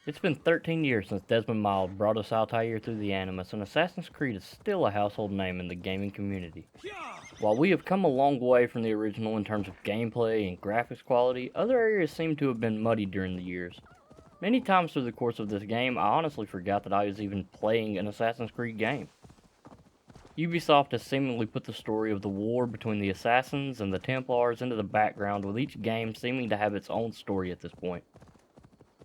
It's been 13 years since Desmond Miles brought us Altair through the Animus, and Assassin's Creed is still a household name in the gaming community. While we have come a long way from the original in terms of gameplay and graphics quality, other areas seem to have been muddied during the years. Many times through the course of this game, I honestly forgot that I was even playing an Assassin's Creed game. Ubisoft has seemingly put the story of the war between the Assassins and the Templars into the background, with each game seeming to have its own story at this point.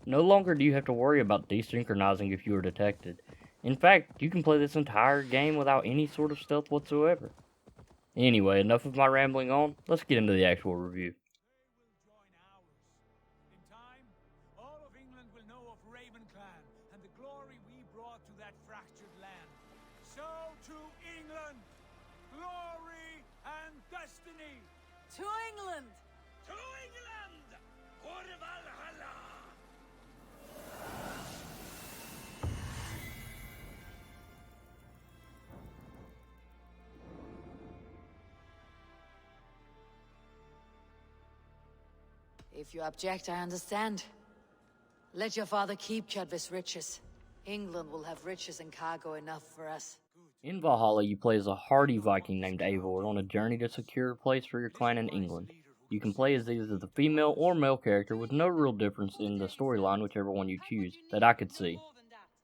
No longer do you have to worry about desynchronizing if you are detected. In fact, you can play this entire game without any sort of stealth whatsoever. Anyway, enough of my rambling on, let's get into the actual review. In time, all of England will know of Raven Clan and the glory we brought to that fractured land. So to England, glory and destiny. To England! To England! For Valhalla! If you object, I understand. Let your father keep Chadvis riches. England will have riches and cargo enough for us. In Valhalla, you play as a hardy Viking named Eivor on a journey to secure a place for your clan in England. You can play as either the female or male character with no real difference in the storyline, whichever one you choose, that I could see.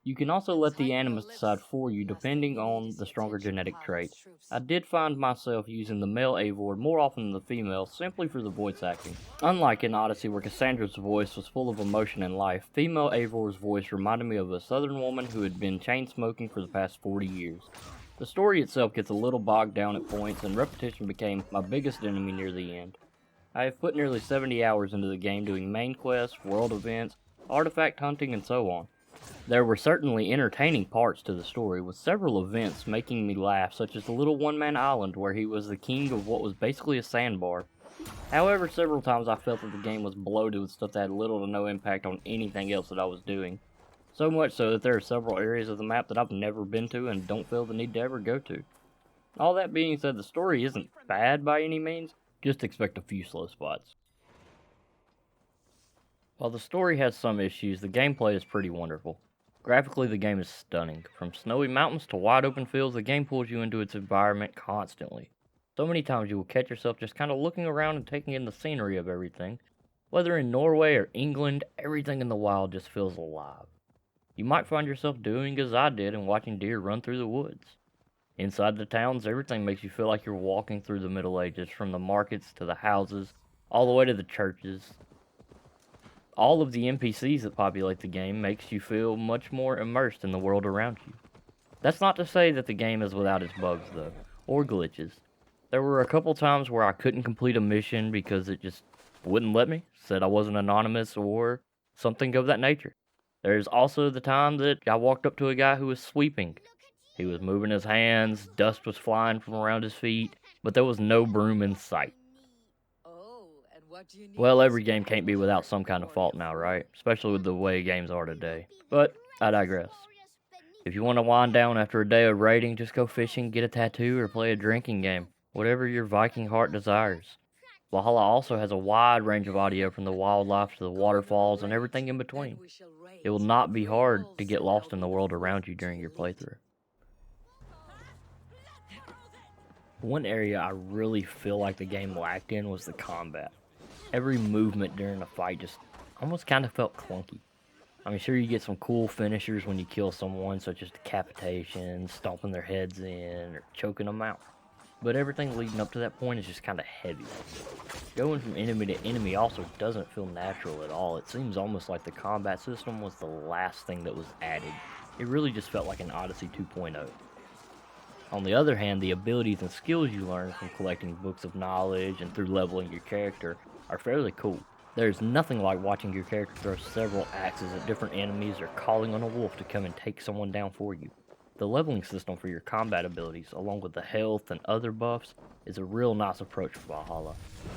You can also let the Animus decide for you depending on the stronger genetic trait. I did find myself using the male Eivor more often than the female, simply for the voice acting. Unlike in Odyssey where Cassandra's voice was full of emotion and life, female Eivor's voice reminded me of a southern woman who had been chain smoking for the past 40 years. The story itself gets a little bogged down at points, and repetition became my biggest enemy near the end. I have put nearly 70 hours into the game doing main quests, world events, artifact hunting, and so on. There were certainly entertaining parts to the story, with several events making me laugh, such as the little one-man island where he was the king of what was basically a sandbar. However, several times I felt that the game was bloated with stuff that had little to no impact on anything else that I was doing. So much so that there are several areas of the map that I've never been to and don't feel the need to ever go to. All that being said, the story isn't bad by any means, just expect a few slow spots. While the story has some issues, the gameplay is pretty wonderful. Graphically, the game is stunning. From snowy mountains to wide open fields, the game pulls you into its environment constantly. So many times you will catch yourself just kind of looking around and taking in the scenery of everything. Whether in Norway or England, everything in the wild just feels alive. You might find yourself doing as I did and watching deer run through the woods. Inside the towns, everything makes you feel like you're walking through the Middle Ages, from the markets to the houses, all the way to the churches. All of the NPCs that populate the game makes you feel much more immersed in the world around you. That's not to say that the game is without its bugs though, or glitches. There were a couple times where I couldn't complete a mission because it just wouldn't let me, said I wasn't anonymous or something of that nature. There's also the time that I walked up to a guy who was sweeping. He was moving his hands, dust was flying from around his feet, but there was no broom in sight. Well, every game can't be without some kind of fault now, right? Especially with the way games are today. But I digress. If you want to wind down after a day of raiding, just go fishing, get a tattoo, or play a drinking game. Whatever your Viking heart desires. Valhalla also has a wide range of audio, from the wildlife to the waterfalls and everything in between. It will not be hard to get lost in the world around you during your playthrough. One area I really feel like the game lacked in was the combat. Every movement during a fight just almost kind of felt clunky. I mean, sure, you get some cool finishers when you kill someone, such as decapitation, stomping their heads in, or choking them out. But everything leading up to that point is just kind of heavy. Going from enemy to enemy also doesn't feel natural at all. It seems almost like the combat system was the last thing that was added. It really just felt like an Odyssey 2.0. On the other hand, the abilities and skills you learn from collecting books of knowledge and through leveling your character are fairly cool. There's nothing like watching your character throw several axes at different enemies or calling on a wolf to come and take someone down for you. The leveling system for your combat abilities, along with the health and other buffs, is a real nice approach for Valhalla.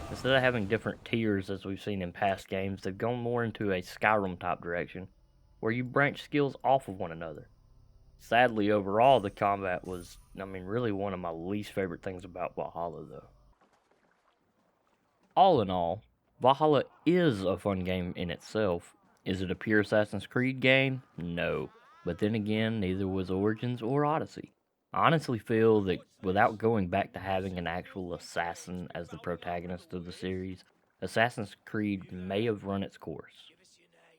Instead of having different tiers as we've seen in past games, they've gone more into a Skyrim type direction, where you branch skills off of one another. Sadly, overall, the combat was, really one of my least favorite things about Valhalla, though. All in all, Valhalla is a fun game in itself. Is it a pure Assassin's Creed game? No. But then again, neither was Origins or Odyssey. I honestly feel that without going back to having an actual assassin as the protagonist of the series, Assassin's Creed may have run its course.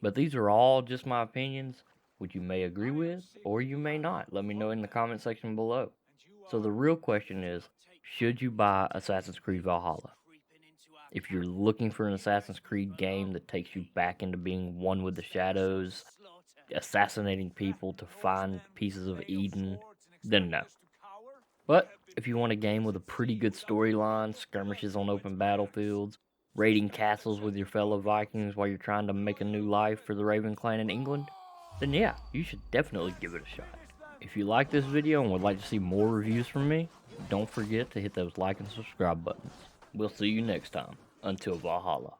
But these are all just my opinions, which you may agree with, or you may not. Let me know in the comment section below. So the real question is, should you buy Assassin's Creed Valhalla? If you're looking for an Assassin's Creed game that takes you back into being one with the shadows, assassinating people to find pieces of Eden, then no. But if you want a game with a pretty good storyline, skirmishes on open battlefields, raiding castles with your fellow Vikings while you're trying to make a new life for the Raven clan in England, then yeah, you should definitely give it a shot. If you like this video and would like to see more reviews from me, don't forget to hit those like and subscribe buttons. We'll see you next time. Until Valhalla.